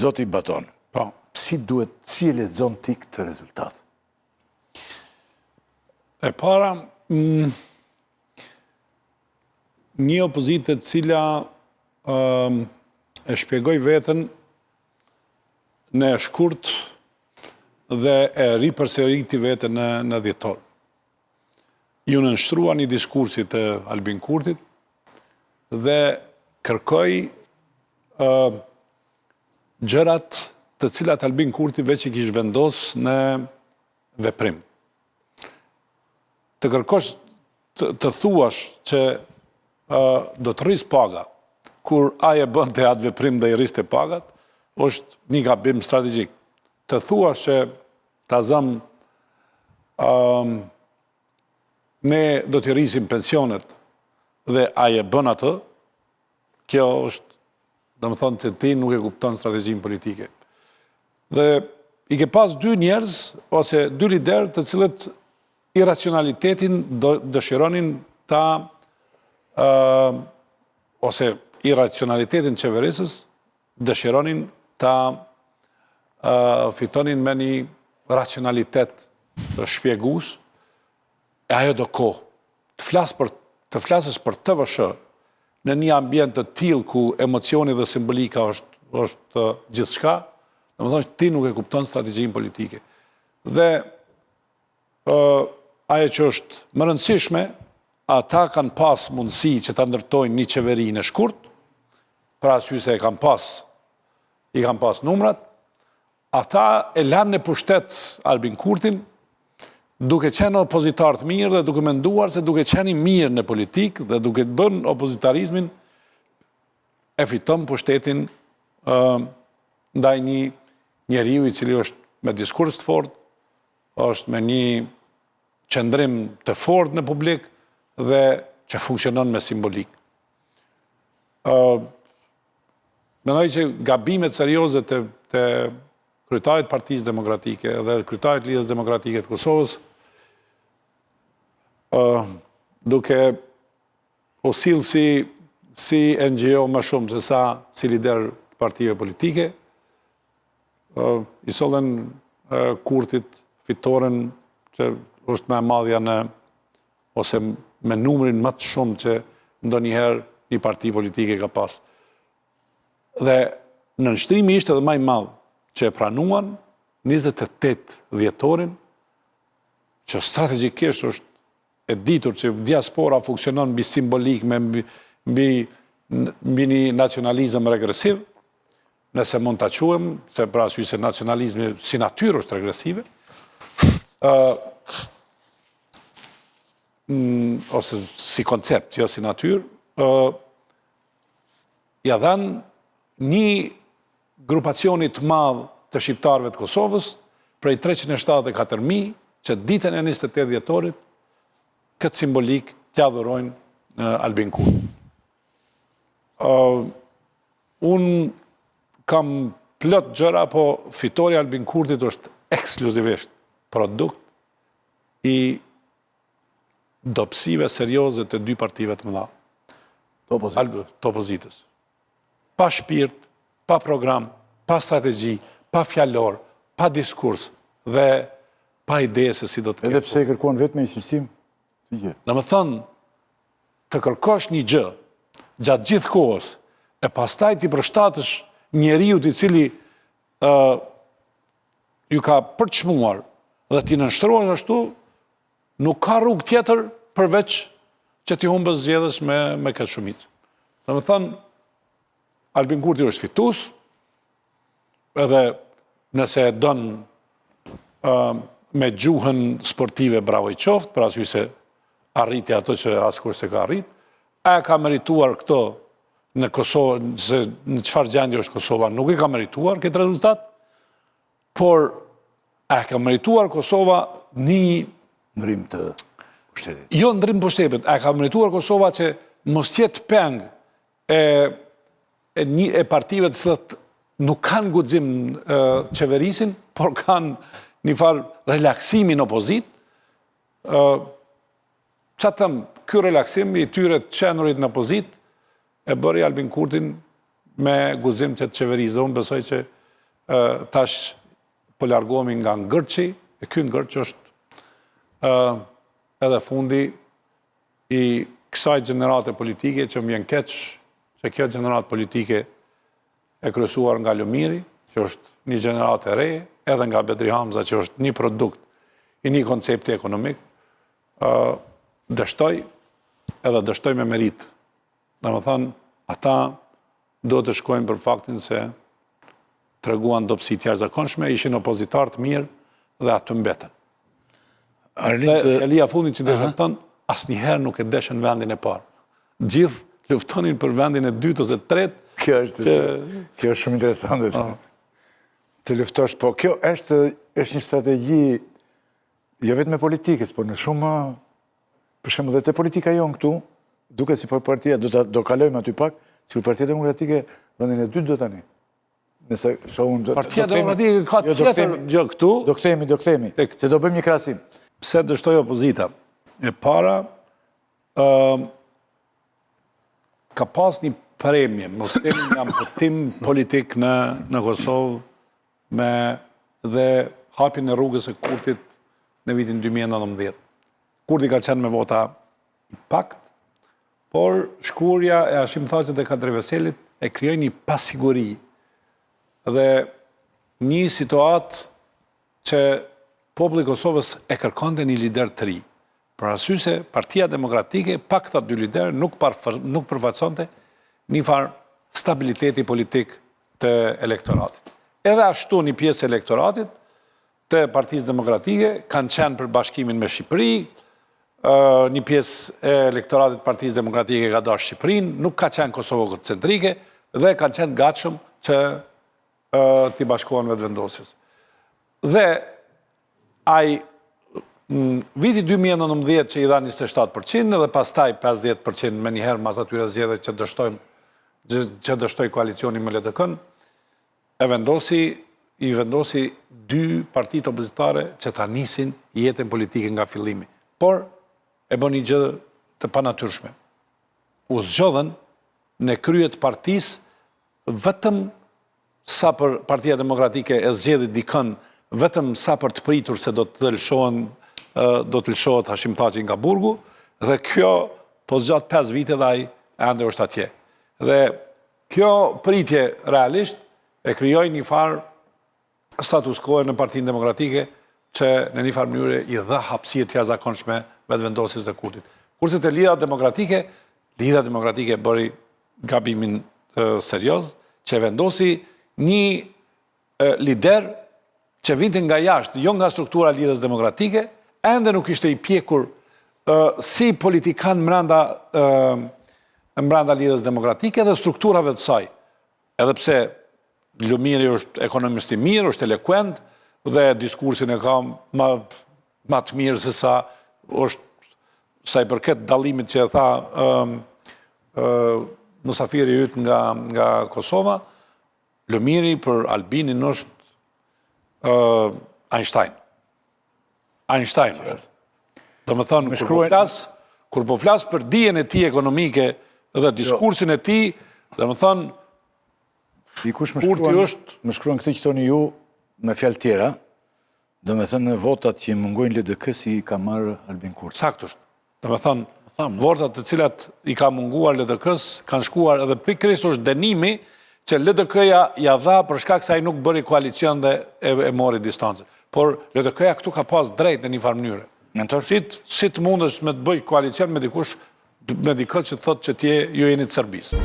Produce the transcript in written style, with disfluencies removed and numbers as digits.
Zoti Baton, si e lexon ti këtë rezultat? E para, një opozitë e cila e shpjegoj veten në shkurt dhe e ripërsëriti veten në dhjetor. Ju nënshtrua një diskursit të Albin Kurtit dhe kërkoj gjërat të cilat Albin Kurti veç i kish vendos në veprim. Të kërkosh të thuash që do të rris paga, kur aje bën të atë veprim dhe i rriste pagat, është një gabim strategjik. Të thuash që ta zëm ne do të rrisim pensionet dhe aje bën atë, kjo është, do më thonë, që ti nuk e kupton strategjin politike. Dhe i ke pas dy njerëz, ose dy lider të cilët iracionalitetin dëshironin ta, ose iracionalitetin qeverisës dëshironin ta fitonin me një racionalitet të shpjegus, e ajo do kohë. Të flasës për TVSH në një ambient të tillë ku emocioni dhe simbolika është gjithçka, do të thonë ti nuk e kupton strategjinë politike. Dhe ajo që është më rëndësishme, ata kanë pas mundësi që ta ndërtojnë një qeveri në shkurt, pra arsye se i kanë pas numrat, ata e lanë në pushtet Albin Kurtin, duke qenë opozitar të mirë dhe duke menduar se duke qenë i mirë në politikë dhe duke të bën opozitarizmin, e fiton pushtetin ndaj një njeriu i cili është me diskurs të fortë, është me një qëndrim të fortë në publik dhe që funksionon me simbolik. Mendoj që gabimet serioze të kryetarit Partisë Demokratike dhe kryetarit Lidhjes Demokratike të Kosovës, duke u sjellë si NGO më shumë se sa si lider të partive politike, i sollen Kurtit fitoren që është më e madhja ose me numrin më të shumë që ndonjëherë një parti politike ka pas. Dhe nënshtrimi ishte edhe më i madh që e pranuan 28 dhjetorin, që strategjikisht është e ditur që diaspora funksionon mbi simbolik, mbi një nacionalizëm regresiv, nëse mund ta quajmë, se pra arsye se nacionalizmi si natyrë është regresive, ose si koncept, jo si natyrë, ja dhanë një grupacioni të madh të shqiptarëve të Kosovës, prej 374.000, që ditën e 28 dhjetorit, këtë simbolik t'ja dhurojnë Albin Kurti. Unë kam plot gjëra, po fitoria Albin Kurtit është ekskluzivisht produkt i dobësive serioze të dy partive të mëdha. Të opozitës. Pa shpirt, pa program, pa strategji, pa fjalor, pa diskurs dhe pa ide se si do të ketë. Edhe pse kërkuan vetëm insistim? Në më thënë, të kërkosh një gjë gjatë gjithë kohës, e pastaj t'i përshtatësh njeriut i cili ju ka përçmuar dhe t'i nënshtrohesh ashtu, nuk ka rrugë tjetër përveç që t'i humbës zgjedhës me këtë shumicë. Në më thënë, Albin Kurti është fitues, edhe nëse e don me gjuhën sportive bravo i qoftë, për arsye se arriti ato që askush se ka arrit, e ka merituar këto në Kosovë, se në çfarë gjendje është Kosova, nuk i ka merituar këtë rezultat, por e ka merituar Kosova një ndrim të pushtetit. Jo ndrim pushtetit, e ka merituar Kosova që mos jetë peng e partive të cilat nuk kanë guxim qeverisin, por kanë një farë relaksimin opozit. Qa thëmë, ky relaksim i tyre të qenurit në opozit, e bëri Albin Kurtin me guxim që të qeverizë. Unë besoj që tash po largohemi nga ngërçi, e ky ngërç është edhe fundi i kësaj gjenerate politike që më vjen keq që kjo gjenerat politike e kryesuar nga Lumiri, që është një gjenerat e re, edhe nga Bedri Hamza, që është një produkt i një koncepti ekonomik, dështoj edhe dështoj me merit. Dhe më thënë, ata do të shkojnë për faktin se treguan dobësi të jashtëzakonshme, ishin opozitar të mirë dhe aty mbetën. Dhe fjalia fundit që desha të thënë, asnjëherë nuk e deshën vendin e parë. Gjithë luftonin për vendin e dytë ose të tretë. Kjo është shumë interesante. Të luftosh, po kjo është një strategji jo vetëm e politikës, por në shumë, për shembull edhe te politika jon këtu, duket si për partia, do kalojmë aty pak, si për Partia Demokratike vendin e dytë do tani. Nëse shohun Partia Demokratike ka tjetër gjë këtu. Do kthehemi, se do bëjmë një krahasim. Pse dështoi opozita? E para ka pas një premje, mos themi një amputim politik në Kosovë dhe hapjen e rrugës së Kurtit në vitin 2019. Kurti ka qenë me vota i pakt, por shkurja e Hashim Thaqit dhe Kadri Veselit e krijoi një pasiguri dhe një situatë që populli i Kosovës e kërkonte një lider të ri. Për arsye se Partia Demokratike, pak këta dy liderë, nuk përfaqësonte një farë stabiliteti politik të elektoratit. Edhe ashtu një pjesë e elektoratit të Partisë Demokratike kanë qenë për bashkimin me Shqipëri, një pjesë e elektoratit Partisë Demokratike ka dashur Shqipërinë, nuk ka qenë kosovo-centrike dhe kanë qenë gatshëm që t'i bashkohen vetëvendosjes. Dhe ai viti 2019 që i dha 27% dhe pastaj 50% me njëherë mas atyre zgjedhjeve që dështoi koalicioni me LDK-n, i vendosi dy partitë opozitare që ta nisin jetën politike nga fillimi. Por e bën një gjë të panatyrshme. U zgjodhen në krye të partisë vetëm sa për Partia Demokratike e zgjedhit dikën, vetëm sa për të pritur se do të lëshohet Hashim Thaçi nga burgu, dhe kjo po zgjat 5 vite dhe ai ende është atje. Dhe kjo pritje realisht e krijoi një farë status quo në Partinë Demokratike që në një farë mënyrë i dha hapësirë të jashtëzakonshme vetëvendosjes së Kurtit. Kurse te Lidha Demokratike bëri gabimin serioz që vendosi një lider që vinte nga jashtë, jo nga struktura e Lidhës Demokratike, ende nuk ishte i pjekur si politikan mbranda Lidhës Demokratike dhe strukturave të saj. Edhe pse Lumiri është ekonomist i mirë, është eloquent dhe diskursin e ka më të mirë se sa i përket dallimit që e tha musafiri yt nga Kosova, Lumiri për Albinin është Einstein. Einstein është. Do më thonë, kur po flas për dijen e tij ekonomike dhe diskursin e tij, do më thonë, Kurti është... Më shkruan këtë që thoni ju me fjalë tjera, do me thënë votat që mungojnë LDK si i ka marrë Albin Kurti. Saktësht. Do me thënë, votat të cilat i ka munguar LDK-s kanë shkuar edhe pikërisht është dënimi që LDK-ja ja dha për shkak se ai nuk bëri koalicion dhe e mori distancë. Por LDK-ja këtu ka pas drejt në një farë mënyrë. Si të mundesh me të bëj koalicion me dikë që thotë që ju jeni të Serbisë.